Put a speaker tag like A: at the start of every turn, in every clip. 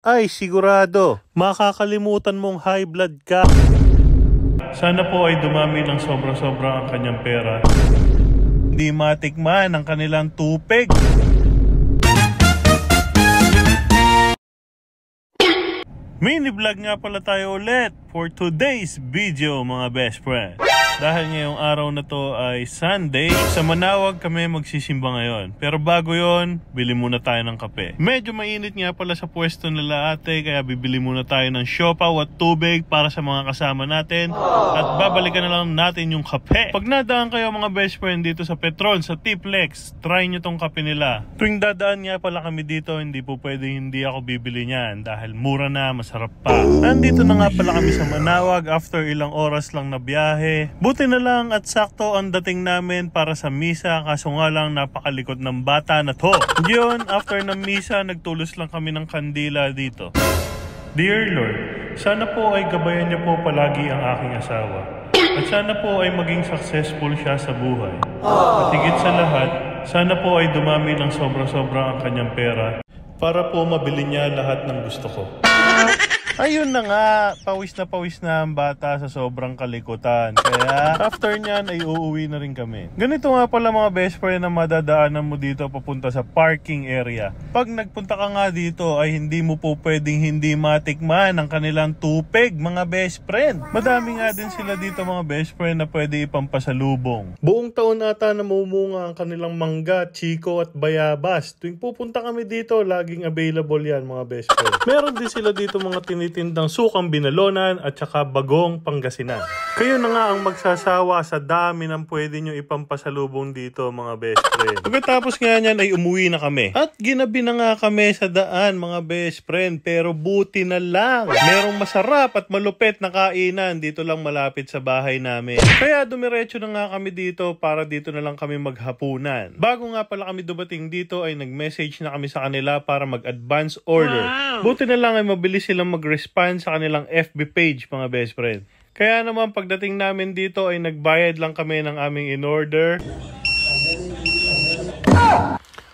A: ay sigurado makakalimutan mong high blood ka. Sana po ay dumami ng sobra-sobra ang kanyang pera. Hindi matikman ang kanilang tupig. Mini vlog nga pala tayo ulit for today's video mga best friend. Dahil ngayong araw na to ay Sunday, sa Manawag kami magsisimba ngayon. Pero bago yon, bili muna tayo ng kape. Medyo mainit nga pala sa pwesto nila ate, kaya bibili muna tayo ng siopaw at tubig para sa mga kasama natin. At babalikan na lang natin yung kape. Pag nadaan kayo mga best friend dito sa Petrol, sa Tiplex, try nyo tong kape nila. Tuwing dadaan nga pala kami dito, hindi po pwede hindi ako bibili niyan dahil mura na, masarap pa. Nandito na nga pala kami sa Manawag after ilang oras lang na biyahe. Buti na lang at sakto ang dating namin para sa misa, kaso nga lang napakalikot ng bata na to. Yun, after ng misa, nagtulos lang kami ng kandila dito. Dear Lord, sana po ay gabayan niyo po palagi ang aking asawa. At sana po ay maging successful siya sa buhay. At higit sa lahat, sana po ay dumami ng sobra-sobra ang kanyang pera para po mabili niya lahat ng gusto ko. Ayun na nga, pawis na ang bata sa sobrang kalikutan. Kaya after nyan ay uuwi na rin kami. Ganito nga pala mga best friend na madadaanan mo dito papunta sa parking area. Pag nagpunta ka nga dito ay hindi mo po pwedeng hindi matikman ang kanilang tupig mga best friend. Madami nga din sila dito mga best friend na pwede ipampasalubong. Buong taon ata namumunga ang kanilang mangga, chiko at bayabas. Tuwing pupunta kami dito, laging available yan mga best friend. Meron din sila dito mga tinitindang sukang binalonan at saka bagong Pangasinan. Kayo na nga ang magsasawa sa dami ng pwede nyo ipampasalubong dito mga best friend. Pagkatapos nga niyan ay umuwi na kami. At ginabi na nga kami sa daan mga best friend, pero buti na lang. Merong masarap at malupit na kainan dito lang malapit sa bahay namin. Kaya dumiretso na nga kami dito para dito na lang kami maghapunan. Bago nga pala kami dumating dito ay nag-message na kami sa kanila para mag-advance order. Buti na lang ay mabilis silang mag-respond sa kanilang FB page mga best friend. Kaya naman pagdating namin dito ay nagbayad lang kami ng aming in-order.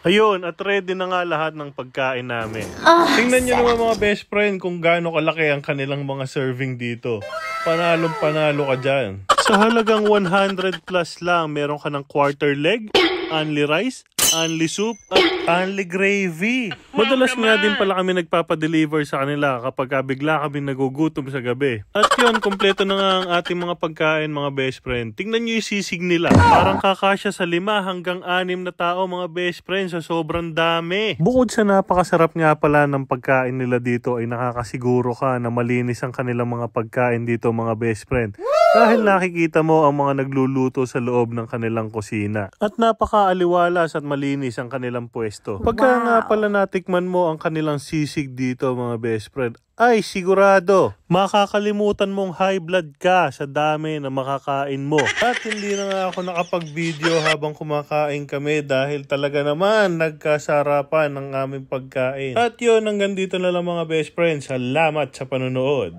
A: Ayun, at ready na nga lahat ng pagkain namin. Tingnan nyo naman mga best friend kung gaano kalaki ang kanilang mga serving dito. Panalong panalo ka dyan. Sa halagang 100 plus lang, meron ka ng quarter leg, only rice, only soup, at only gravy. Madalas nga din pala kami nagpapadeliver sa kanila kapag bigla kami nagugutom sa gabi. At yun, kompleto na nga ang ating mga pagkain mga best friend. Tingnan nyo yung sisig nila. Parang kakasya sa 5 hanggang 6 na tao mga best friend sa sobrang dami. Bukod sa napakasarap nga pala ng pagkain nila dito ay nakakasiguro ka na malinis ang kanilang mga pagkain dito mga best friend. Dahil nakikita mo ang mga nagluluto sa loob ng kanilang kusina. At napakaaliwalas at malinis ang kanilang pwesto. Pagka nga pala natikman mo ang kanilang sisig dito mga best friend, ay sigurado makakalimutan mong high blood ka sa dami na makakain mo. At hindi na nga ako nakapag-video habang kumakain kami dahil talaga naman nagkasarapan ng aming pagkain. At yun, hanggang dito na lang mga best friends. Salamat sa panonood.